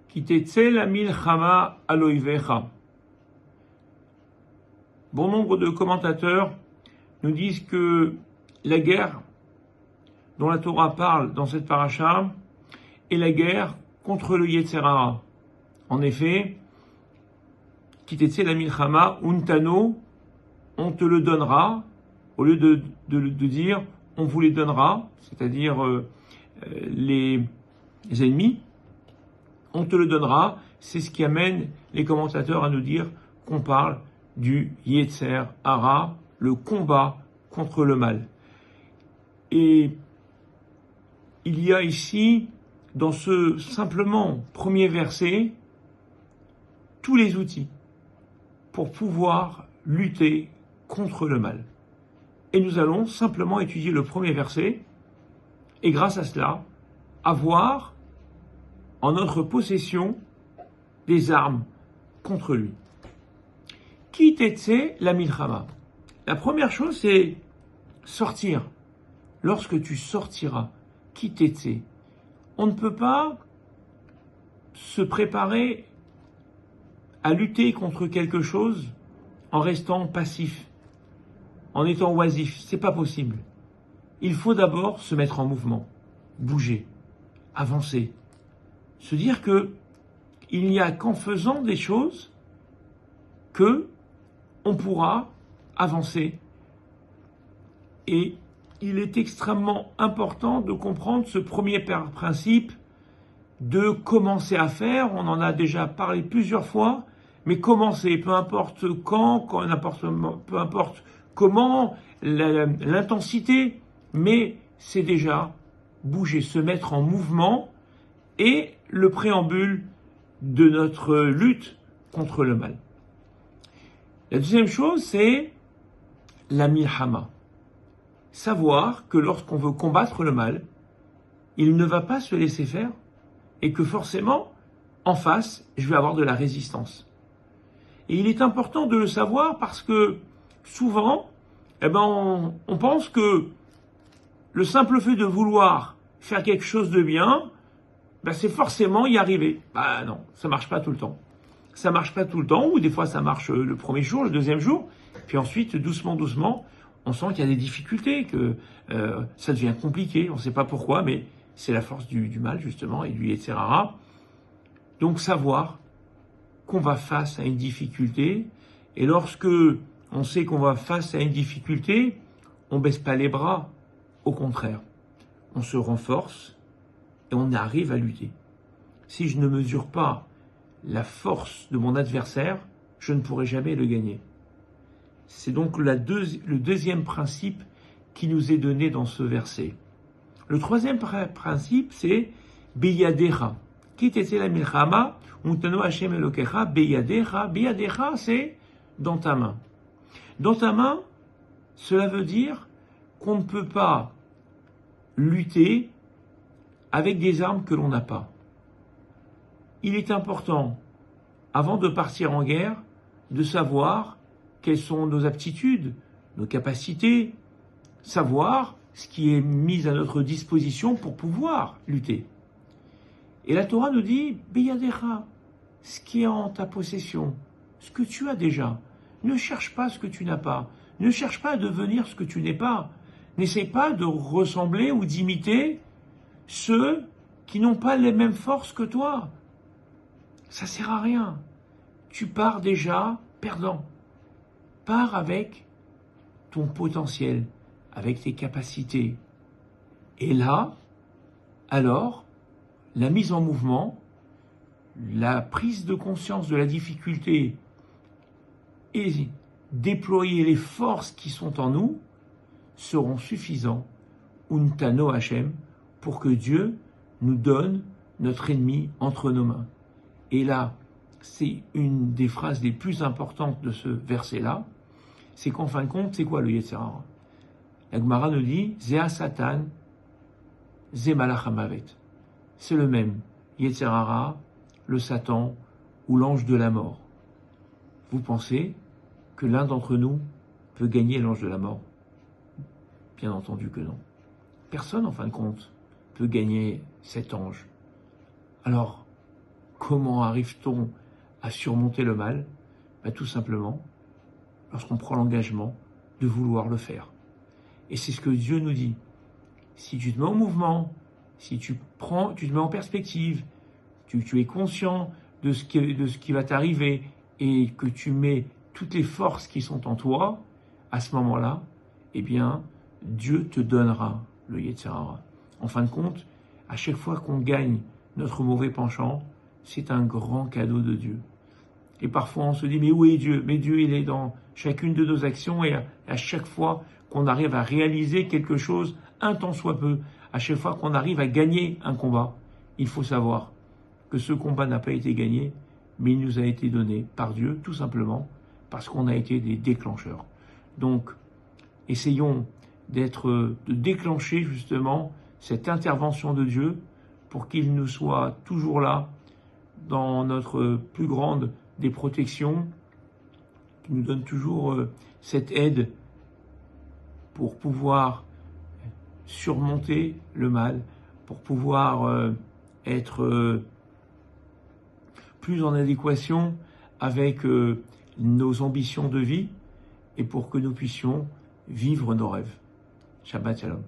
Ki tetze la milchama al oivecha. Bon nombre de commentateurs nous disent que la guerre dont la Torah parle dans cette paracha est la guerre contre le Yetzer Hara. En effet, Ki tetze la milchama untano, on te le donnera, au lieu de dire on vous les donnera, c'est-à-dire les ennemis, on te le donnera. C'est ce qui amène les commentateurs à nous dire qu'on parle du Yetzer Hara, le combat contre le mal. Et il y a ici, dans ce simplement premier verset, tous les outils pour pouvoir lutter contre le mal. Et nous allons simplement étudier le premier verset et grâce à cela, avoir en notre possession des armes contre lui. Ki tetze la milchama. La première chose, c'est sortir. Lorsque tu sortiras, ki tetze. On ne peut pas se préparer à lutter contre quelque chose en restant passif, en étant oisif. C'est pas possible. Il faut d'abord se mettre en mouvement, bouger, avancer, se dire que il n'y a qu'en faisant des choses que on pourra avancer. Et il est extrêmement important de comprendre ce premier principe de commencer à faire. On en a déjà parlé plusieurs fois, mais commencer, peu importe quand peu importe comment, l'intensité, mais c'est déjà bouger, se mettre en mouvement et le préambule de notre lutte contre le mal. La deuxième chose, c'est la milchama. Savoir que lorsqu'on veut combattre le mal, il ne va pas se laisser faire et que forcément, en face, je vais avoir de la résistance. Et il est important de le savoir parce que souvent, on pense que le simple fait de vouloir faire quelque chose de bien, c'est forcément y arriver. Non, ça marche pas tout le temps. Ça marche pas tout le temps, ou des fois ça marche le premier jour, le deuxième jour, puis ensuite, doucement, on sent qu'il y a des difficultés, que ça devient compliqué, on ne sait pas pourquoi, mais c'est la force du mal, justement, et du Yetzer Hara. Donc savoir qu'on va face à une difficulté, et lorsque on sait qu'on va face à une difficulté, on baisse pas les bras, au contraire, on se renforce et on arrive à lutter. Si je ne mesure pas la force de mon adversaire, je ne pourrai jamais le gagner. C'est donc le deuxième principe qui nous est donné dans ce verset. Le troisième principe, c'est Beyadecha. Ki tetze la milchama, untano Hashem Elokecha, Beyadecha. Beyadecha, c'est dans ta main. Dans ta main, cela veut dire qu'on ne peut pas lutter avec des armes que l'on n'a pas. Il est important, avant de partir en guerre, de savoir quelles sont nos aptitudes, nos capacités, savoir ce qui est mis à notre disposition pour pouvoir lutter. Et la Torah nous dit, Beyadecha, ce qui est en ta possession, ce que tu as déjà. Ne cherche pas ce que tu n'as pas. Ne cherche pas à devenir ce que tu n'es pas. N'essaie pas de ressembler ou d'imiter ceux qui n'ont pas les mêmes forces que toi. Ça sert à rien. Tu pars déjà perdant. Pars avec ton potentiel, avec tes capacités. Et là, alors, la mise en mouvement, la prise de conscience de la difficulté et déployer les forces qui sont en nous seront suffisants, untano Hashem, pour que Dieu nous donne notre ennemi entre nos mains. Et là, c'est une des phrases les plus importantes de ce verset-là, c'est qu'en fin de compte, c'est quoi le Yetzer Hara? La Gemara nous dit, Zéa Satan, Zé Malach HaMavet. C'est le même, Yetzer Hara, le Satan ou l'ange de la mort. Vous pensez que l'un d'entre nous peut gagner l'ange de la mort? Bien entendu que non. Personne, en fin de compte, peut gagner cet ange. Alors, Comment arrive-t-on à surmonter le mal? Tout simplement, lorsqu'on prend l'engagement de vouloir le faire. Et c'est ce que Dieu nous dit. Si tu te mets en mouvement, si tu te mets en perspective, tu es conscient de ce qui va t'arriver et que tu mets toutes les forces qui sont en toi, à ce moment-là, eh bien, Dieu te donnera le Yetzer Hara. En fin de compte, à chaque fois qu'on gagne notre mauvais penchant, c'est un grand cadeau de Dieu. Et parfois on se dit, mais où est Dieu? Mais Dieu, il est dans chacune de nos actions, et à chaque fois qu'on arrive à réaliser quelque chose, un tant soit peu, à chaque fois qu'on arrive à gagner un combat, il faut savoir que ce combat n'a pas été gagné, mais il nous a été donné par Dieu, tout simplement, parce qu'on a été des déclencheurs. Donc, essayons de déclencher justement cette intervention de Dieu pour qu'il nous soit toujours là dans notre plus grande des protections, qui nous donne toujours cette aide pour pouvoir surmonter le mal, pour pouvoir être plus en adéquation avec nos ambitions de vie et pour que nous puissions vivre nos rêves. Shabbat Shalom.